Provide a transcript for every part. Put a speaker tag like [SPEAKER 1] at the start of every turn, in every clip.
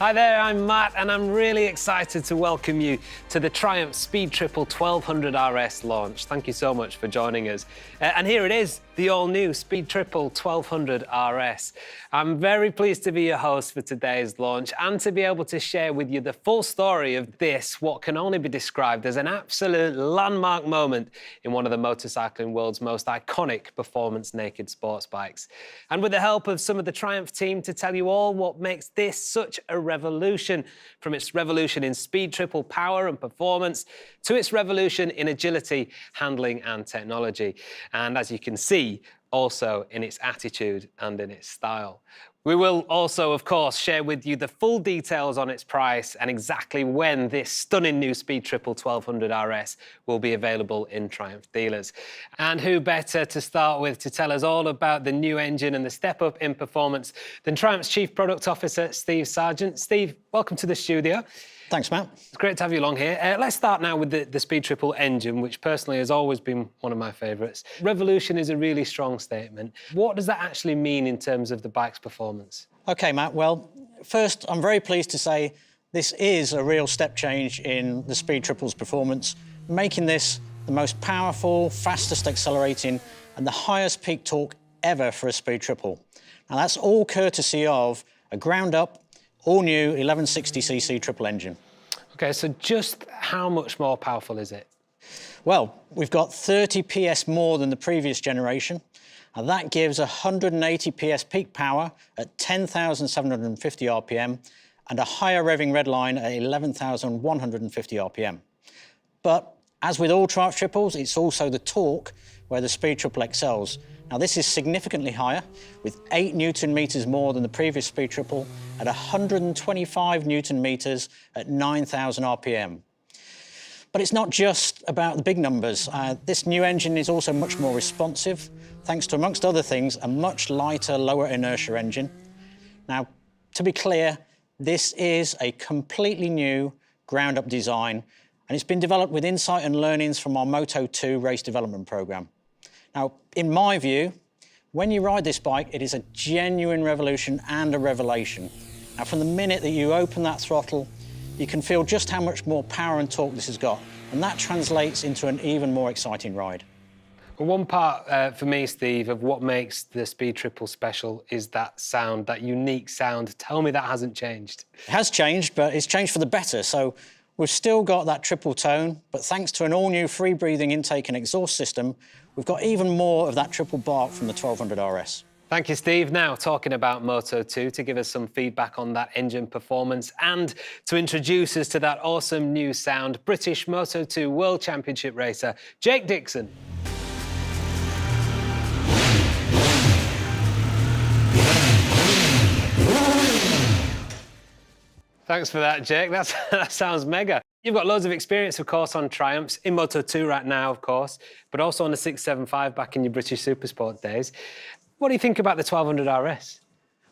[SPEAKER 1] Hi there, I'm Matt, and I'm really excited to welcome you to the Triumph Speed Triple 1200 RS launch. Thank you so much for joining us. And here it is, the all-new Speed Triple 1200 RS. I'm very pleased to be your host for today's launch and to be able to share with you the full story of this, what can only be described as an absolute landmark moment in one of the motorcycling world's most iconic performance naked sports bikes. And with the help of some of the Triumph team to tell you all what makes this such a revolution, from its revolution in speed triple power and performance to its revolution in agility, handling and technology. And as you can see, also in its attitude and in its style. We will also, of course, share with you the full details on its price and exactly when this stunning new Speed Triple 1200 RS will be available in Triumph dealers. And who better to start with to tell us all about the new engine and the step up in performance than Triumph's Chief Product Officer, Steve Sargent. Steve, welcome to the studio.
[SPEAKER 2] Thanks, Matt.
[SPEAKER 1] It's great to have you along here. Let's start now with the Speed Triple engine, which personally has always been one of my favourites. Revolution is a really strong statement. What does that actually mean in terms of the bike's performance? OK,
[SPEAKER 2] Matt, well, first, I'm very pleased to say this is a real step change in the Speed Triple's performance, making this the most powerful, fastest accelerating and the highest peak torque ever for a Speed Triple. Now, that's all courtesy of a ground-up, all-new 1160cc triple engine.
[SPEAKER 1] OK, so just how much more powerful is it?
[SPEAKER 2] Well, we've got 30 PS more than the previous generation, and that gives 180 PS peak power at 10,750 RPM and a higher revving redline at 11,150 RPM. But as with all Triumph triples, it's also the torque where the Speed Triple excels. Now, this is significantly higher, with 8 Newton-meters more than the previous Speed Triple at 125 Newton-meters at 9,000 RPM. But it's not just about the big numbers. This new engine is also much more responsive, thanks to, amongst other things, a much lighter, lower inertia engine. Now, to be clear, this is a completely new ground-up design, and it's been developed with insight and learnings from our Moto 2 race development program. Now, in my view, when you ride this bike, it is a genuine revolution and a revelation. Now, from the minute that you open that throttle, you can feel just how much more power and torque this has got, and that translates into an even more exciting ride.
[SPEAKER 1] Well, one part for me, Steve, of what makes the Speed Triple special is that sound, that unique sound. Tell me that hasn't changed.
[SPEAKER 2] It has changed, but it's changed for the better. So we've still got that triple tone, but thanks to an all-new free-breathing intake and exhaust system, we've got even more of that triple bark from the 1200 RS.
[SPEAKER 1] Thank you, Steve. Now, talking about Moto 2, to give us some feedback on that engine performance and to introduce us to that awesome new sound, British Moto 2 World Championship racer, Jake Dixon. Thanks for that, Jake. That sounds mega. You've got loads of experience, of course, on Triumphs, in Moto 2 right now, of course, but also on the 675 back in your British Supersport days. What do you think about the 1200 RS?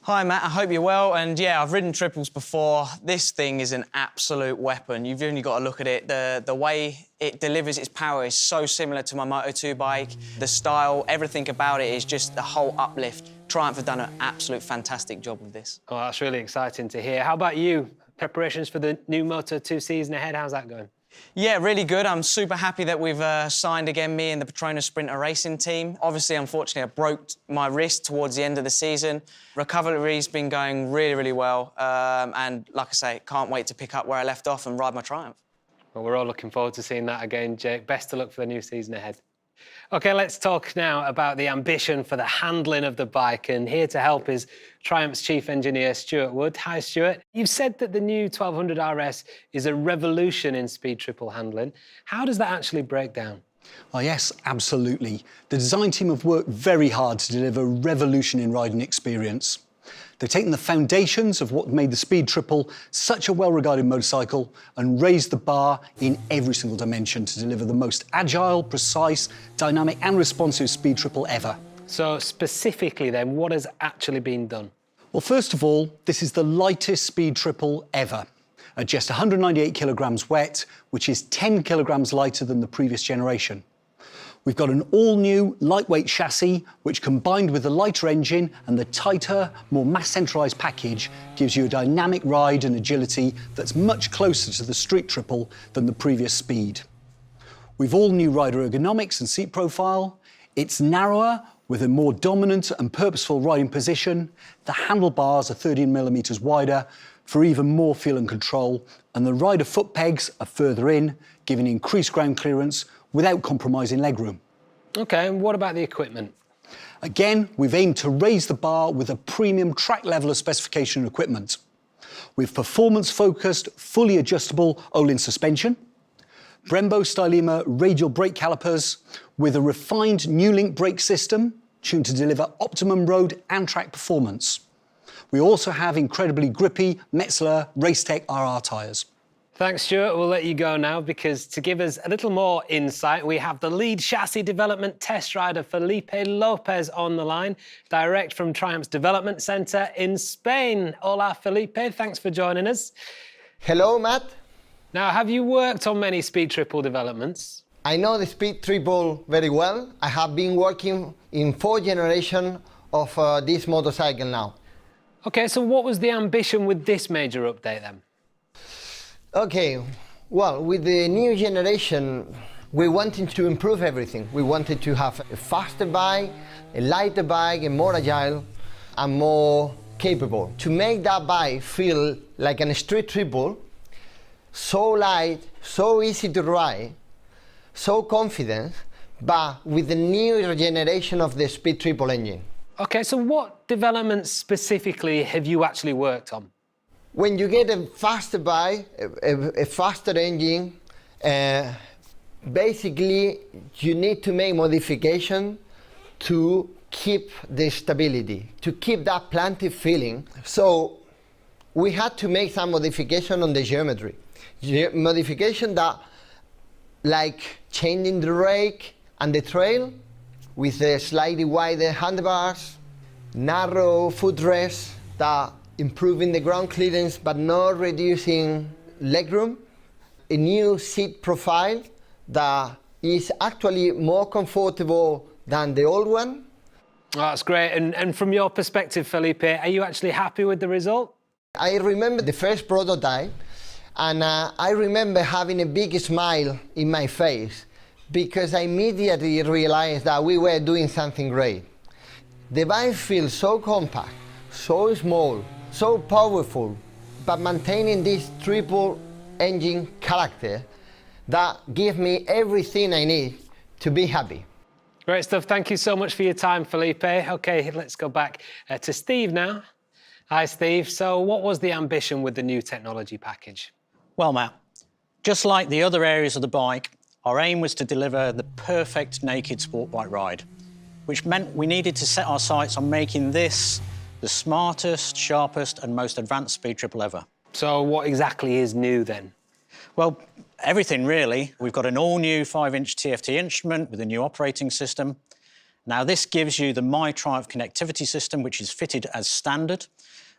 [SPEAKER 3] Hi, Matt. I hope you're well. And yeah, I've ridden triples before. This thing is an absolute weapon. You've only got to look at it. The way it delivers its power is so similar to my Moto 2 bike. The style, everything about it is just the whole uplift. Triumph have done an absolute fantastic job with this.
[SPEAKER 1] Oh, that's really exciting to hear. How about you? Preparations for the new Moto 2 season ahead, how's that going?
[SPEAKER 3] Yeah, really good. I'm super happy that we've signed again, me and the Petronas Sprinter Racing team. Obviously, unfortunately, I broke my wrist towards the end of the season. Recovery's been going really, really well. And like I say, can't wait to pick up where I left off and ride my Triumph.
[SPEAKER 1] Well, we're all looking forward to seeing that again, Jake. Best of luck for the new season ahead. OK, let's talk now about the ambition for the handling of the bike. And here to help is Triumph's Chief Engineer, Stuart Wood. Hi, Stuart. You've said that the new 1200 RS is a revolution in speed triple handling. How does that actually break down?
[SPEAKER 4] Oh, yes, absolutely. The design team have worked very hard to deliver a revolution in riding experience. They've taken the foundations of what made the Speed Triple such a well-regarded motorcycle and raised the bar in every single dimension to deliver the most agile, precise, dynamic and responsive Speed Triple ever.
[SPEAKER 1] So specifically then, what has actually been done?
[SPEAKER 4] Well, first of all, this is the lightest Speed Triple ever, at just 198 kilograms wet, which is 10 kilograms lighter than the previous generation. We've got an all-new lightweight chassis, which combined with the lighter engine and the tighter, more mass-centralised package, gives you a dynamic ride and agility that's much closer to the street triple than the previous Speed. We've all-new rider ergonomics and seat profile. It's narrower, with a more dominant and purposeful riding position. The handlebars are 13mm wider for even more feel and control, and the rider foot pegs are further in, giving increased ground clearance without compromising legroom.
[SPEAKER 1] OK, and what about the equipment?
[SPEAKER 4] Again, we've aimed to raise the bar with a premium track level of specification and equipment. With performance-focused, fully adjustable Olin suspension, Brembo Stylema radial brake calipers with a refined new link brake system tuned to deliver optimum road and track performance. We also have incredibly grippy Metzeler Racetech RR tyres.
[SPEAKER 1] Thanks, Stuart. We'll let you go now because to give us a little more insight, we have the lead chassis development test rider Felipe Lopez on the line, direct from Triumph's development centre in Spain. Hola, Felipe. Thanks for joining us.
[SPEAKER 5] Hello, Matt.
[SPEAKER 1] Now, have you worked on many Speed Triple developments?
[SPEAKER 5] I know the Speed Triple very well. I have been working in 4 generations of this motorcycle now.
[SPEAKER 1] OK, so what was the ambition with this major update then?
[SPEAKER 5] Okay, well, with the new generation, we wanted to improve everything. We wanted to have a faster bike, a lighter bike, and more agile and more capable. To make that bike feel like a street triple, so light, so easy to ride, so confident, but with the new generation of the Speed Triple engine.
[SPEAKER 1] OK, so what developments specifically have you actually worked on?
[SPEAKER 5] When you get a faster bike, a faster engine, basically you need to make modification to keep the stability, to keep that planted feeling. So we had to make some modification on the geometry. Modification that, like changing the rake and the trail with the slightly wider handlebars, narrow footrest that improving the ground clearance but not reducing legroom, a new seat profile that is actually more comfortable than the old one.
[SPEAKER 1] Oh, that's great. And from your perspective, Felipe, are you actually happy with the result?
[SPEAKER 5] I remember the first prototype, and I remember having a big smile in my face because I immediately realized that we were doing something great. The bike feels so compact, so small, so powerful, but maintaining this triple engine character that gives me everything I need to be happy.
[SPEAKER 1] Great stuff. Thank you so much for your time, Felipe. OK, let's go back to Steve now. Hi, Steve. So what was the ambition with the new technology package?
[SPEAKER 2] Well, Matt, just like the other areas of the bike, our aim was to deliver the perfect naked sport bike ride, which meant we needed to set our sights on making this the smartest, sharpest and most advanced Speed Triple ever.
[SPEAKER 1] So what exactly is new then?
[SPEAKER 2] Well, everything really. We've got an all-new 5-inch TFT instrument with a new operating system. Now, this gives you the My Triumph connectivity system, which is fitted as standard.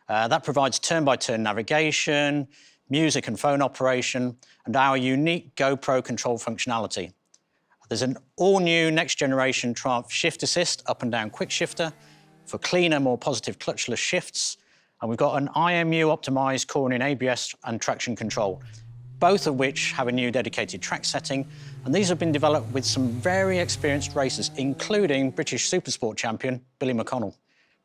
[SPEAKER 2] That provides turn-by-turn navigation, music and phone operation, and our unique GoPro control functionality. There's an all-new next-generation Triumph Shift Assist up and down quick shifter for cleaner, more positive clutchless shifts. And we've got an IMU-optimised cornering ABS and traction control, both of which have a new dedicated track setting. And these have been developed with some very experienced racers, including British Supersport champion Billy McConnell.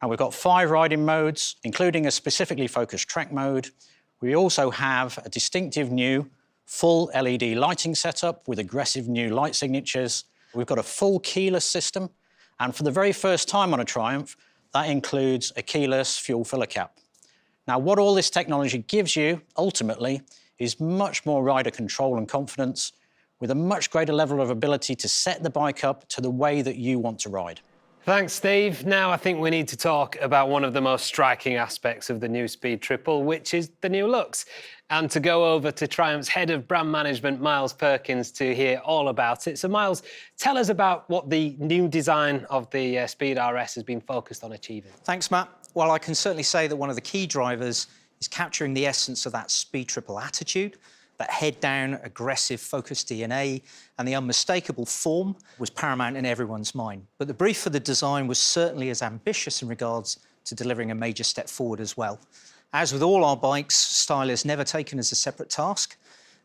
[SPEAKER 2] And we've got 5 riding modes, including a specifically focused track mode. We also have a distinctive new full LED lighting setup with aggressive new light signatures. We've got a full keyless system. And for the very first time on a Triumph, that includes a keyless fuel filler cap. Now, what all this technology gives you, ultimately, is much more rider control and confidence with a much greater level of ability to set the bike up to the way that you want to ride.
[SPEAKER 1] Thanks, Steve. Now I think we need to talk about one of the most striking aspects of the new Speed Triple, which is the new looks. And to go over to Triumph's Head of Brand Management, Miles Perkins, to hear all about it. So, Miles, tell us about what the new design of the Speed RS has been focused on achieving.
[SPEAKER 6] Thanks, Matt. Well, I can certainly say that one of the key drivers is capturing the essence of that Speed Triple attitude,
[SPEAKER 2] That head-down, aggressive, focused DNA and the unmistakable form was paramount in everyone's mind. But the brief for the design was certainly as ambitious in regards to delivering a major step forward as well. As with all our bikes, style is never taken as a separate task.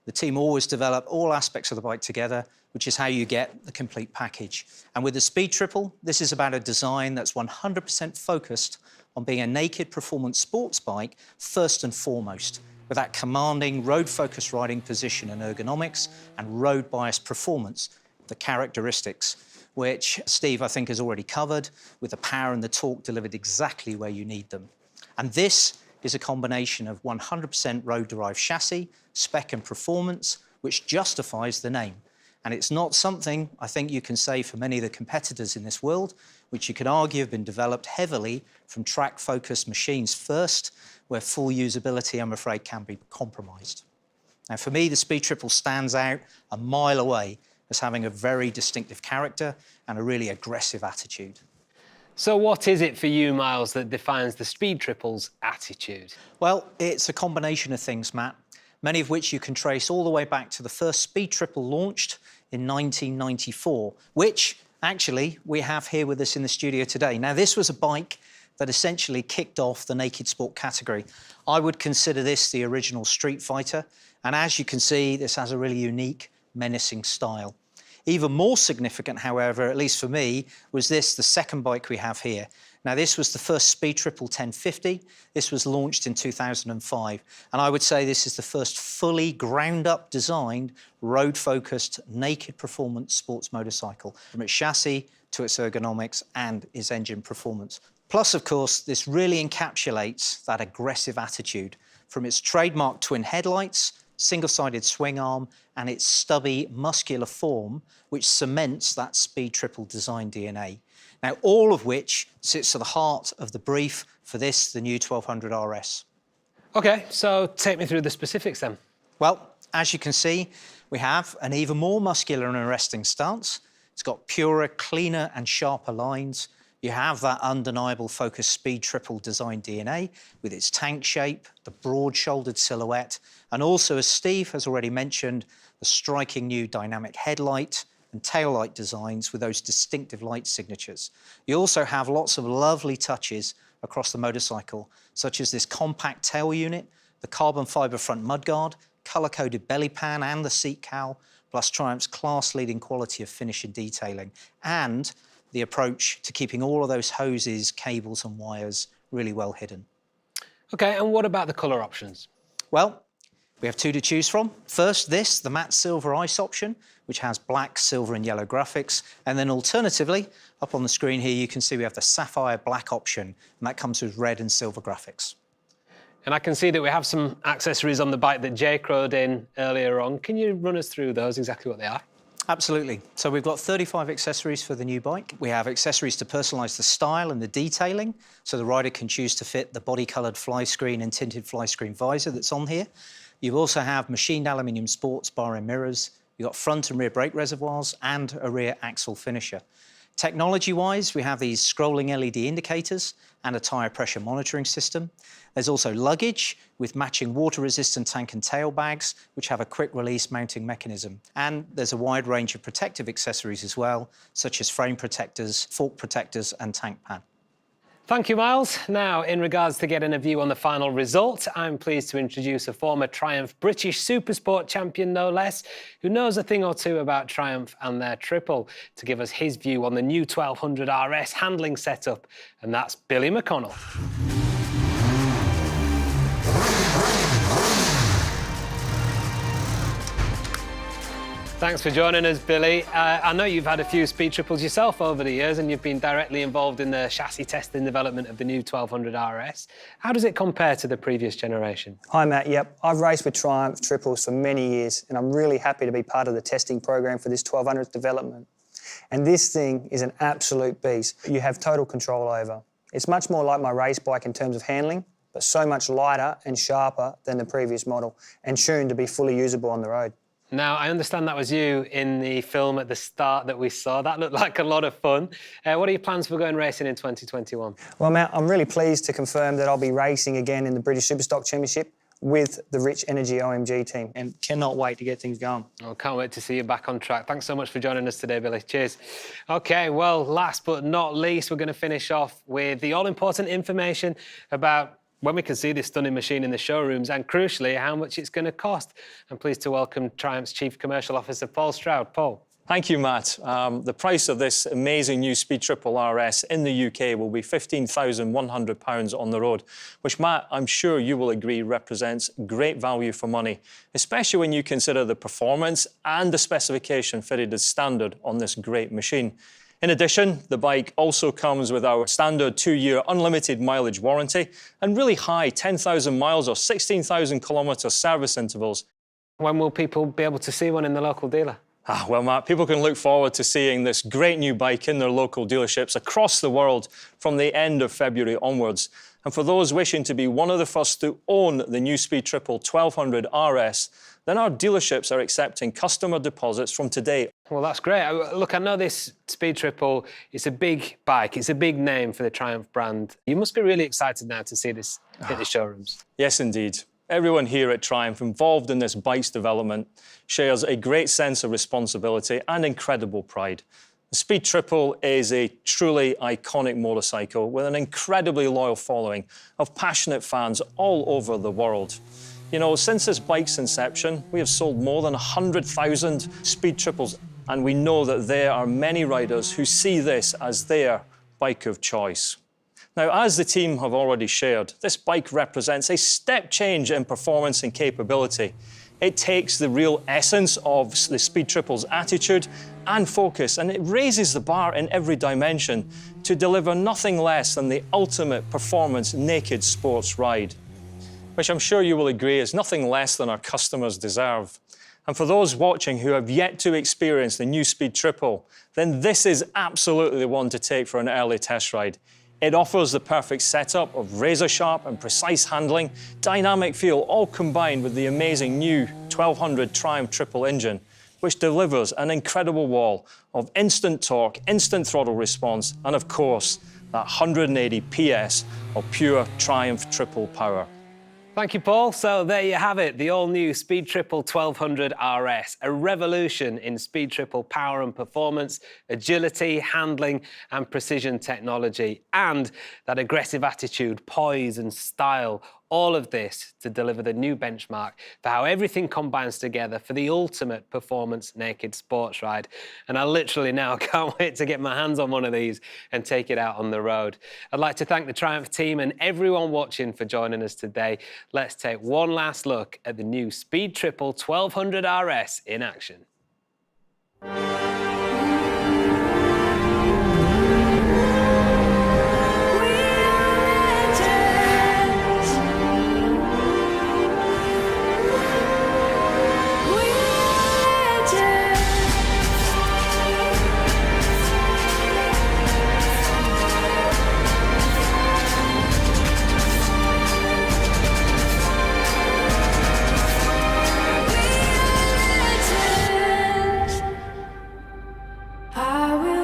[SPEAKER 2] The team always develop all aspects of the bike together, which is how you get the complete package. And with the Speed Triple, this is about a design that's 100% focused on being a naked performance sports bike first and foremost, with that commanding road-focused riding position and ergonomics and road-biased performance, the characteristics, which Steve, I think, has already covered, with the power and the torque delivered exactly where you need them. And this is a combination of 100% road-derived chassis, spec and performance, which justifies the name. And it's not something, I think, you can say for many of the competitors in this world, which you could argue have been developed heavily from track-focused machines first, where full usability, I'm afraid, can be compromised. Now, for me, the Speed Triple stands out a mile away as having a very distinctive character and a really aggressive attitude.
[SPEAKER 1] So what is it for you, Miles, that defines the Speed Triple's attitude?
[SPEAKER 2] Well, it's a combination of things, Matt, many of which you can trace all the way back to the first Speed Triple launched in 1994, which, actually, we have here with us in the studio today. Now, this was a bike that essentially kicked off the naked sport category. I would consider this the original Street Fighter, and as you can see, this has a really unique, menacing style. Even more significant, however, at least for me, was this, the second bike we have here. Now, this was the first Speed Triple 1050. This was launched in 2005, and I would say this is the first fully ground-up designed, road-focused, naked performance sports motorcycle, from its chassis to its ergonomics and its engine performance. Plus, of course, this really encapsulates that aggressive attitude from its trademark twin headlights, single-sided swing arm, and its stubby, muscular form, which cements that Speed Triple design DNA. Now, all of which sits at the heart of the brief for this, the new 1200 RS.
[SPEAKER 1] OK, so take me through the specifics then.
[SPEAKER 2] Well, as you can see, we have an even more muscular and arresting stance. It's got purer, cleaner and sharper lines. You have that undeniable focused Speed Triple design DNA with its tank shape, the broad-shouldered silhouette, and also, as Steve has already mentioned, the striking new dynamic headlight and taillight designs with those distinctive light signatures. You also have lots of lovely touches across the motorcycle, such as this compact tail unit, the carbon fibre front mudguard, colour-coded belly pan and the seat cowl, plus Triumph's class-leading quality of finish and detailing, and the approach to keeping all of those hoses, cables and wires really well hidden.
[SPEAKER 1] OK, and what about the colour options?
[SPEAKER 2] Well, we have two to choose from. First, this, the matte silver ice option, which has black, silver and yellow graphics. And then alternatively, up on the screen here, you can see we have the sapphire black option, and that comes with red and silver graphics.
[SPEAKER 1] And I can see that we have some accessories on the bike that Jake rode in earlier on. Can you run us through those, exactly what they are?
[SPEAKER 2] Absolutely. So we've got 35 accessories for the new bike. We have accessories to personalise the style and the detailing, so the rider can choose to fit the body-coloured fly screen and tinted fly screen visor that's on here. You also have machined aluminium sports bar and mirrors. You've got front and rear brake reservoirs and a rear axle finisher. Technology-wise, we have these scrolling LED indicators and a tyre pressure monitoring system. There's also luggage with matching water-resistant tank and tail bags, which have a quick-release mounting mechanism. And there's a wide range of protective accessories as well, such as frame protectors, fork protectors and tank pad.
[SPEAKER 1] Thank you, Miles. Now, in regards to getting a view on the final result, I'm pleased to introduce a former Triumph British Supersport champion, no less, who knows a thing or two about Triumph and their triple, to give us his view on the new 1200 RS handling setup, and that's Billy McConnell. Thanks for joining us, Billy. I know you've had a few Speed Triples yourself over the years, and you've been directly involved in the chassis testing development of the new 1200 RS. How does it compare to the previous generation?
[SPEAKER 6] Hi, Matt. Yep, I've raced with Triumph Triples for many years, and I'm really happy to be part of the testing program for this 1200 development. And this thing is an absolute beast. You have total control over. It's much more like my race bike in terms of handling, but so much lighter and sharper than the previous model, and tuned to be fully usable on the road.
[SPEAKER 1] Now, I understand that was you in the film at the start that we saw. That looked like a lot of fun. What are your plans for going racing in 2021?
[SPEAKER 6] Well, Matt, I'm really pleased to confirm that I'll be racing again in the British Superstock Championship with the Rich Energy OMG team, and cannot wait to get things going.
[SPEAKER 1] Oh, can't wait to see you back on track. Thanks so much for joining us today, Billy. Cheers. OK, well, last but not least, we're going to finish off with the all-important information about when we can see this stunning machine in the showrooms and, crucially, how much it's going to cost. I'm pleased to welcome Triumph's Chief Commercial Officer, Paul Stroud. Paul.
[SPEAKER 7] Thank you, Matt. The price of this amazing new Speed Triple RS in the UK will be £15,100 on the road, which, Matt, I'm sure you will agree represents great value for money, especially when you consider the performance and the specification fitted as standard on this great machine. In addition, the bike also comes with our standard 2-year unlimited mileage warranty and really high 10,000 miles or 16,000 kilometre service intervals.
[SPEAKER 1] When will people be able to see one in the local dealer?
[SPEAKER 7] Well, Matt, people can look forward to seeing this great new bike in their local dealerships across the world from the end of February onwards. And for those wishing to be one of the first to own the new Speed Triple 1200 RS, then our dealerships are accepting customer deposits from today.
[SPEAKER 1] Well, that's great. Look, I know this Speed Triple, it's a big bike, it's a big name for the Triumph brand. You must be really excited now to see this hit the showrooms.
[SPEAKER 7] Yes, indeed. Everyone here at Triumph involved in this bike's development shares a great sense of responsibility and incredible pride. The Speed Triple is a truly iconic motorcycle with an incredibly loyal following of passionate fans all over the world. You know, since this bike's inception, we have sold more than 100,000 Speed Triples, and we know that there are many riders who see this as their bike of choice. Now, as the team have already shared, this bike represents a step change in performance and capability. It takes the real essence of the Speed Triple's attitude and focus, and it raises the bar in every dimension to deliver nothing less than the ultimate performance naked sports ride, which I'm sure you will agree is nothing less than our customers deserve. And for those watching who have yet to experience the new Speed Triple, then this is absolutely the one to take for an early test ride. It offers the perfect setup of razor-sharp and precise handling, dynamic feel, all combined with the amazing new 1200 Triumph Triple engine, which delivers an incredible wall of instant torque, instant throttle response, and of course, that 180 PS of pure Triumph Triple power.
[SPEAKER 1] Thank you, Paul. So there you have it, the all-new Speed Triple 1200 RS, a revolution in Speed Triple power and performance, agility, handling and precision technology, and that aggressive attitude, poise and style, all of this to deliver the new benchmark for how everything combines together for the ultimate performance naked sports ride. And I literally now can't wait to get my hands on one of these and take it out on the road. I'd like to thank the Triumph team and everyone watching for joining us today. Let's take one last look at the new Speed Triple 1200 RS in action.
[SPEAKER 8] I will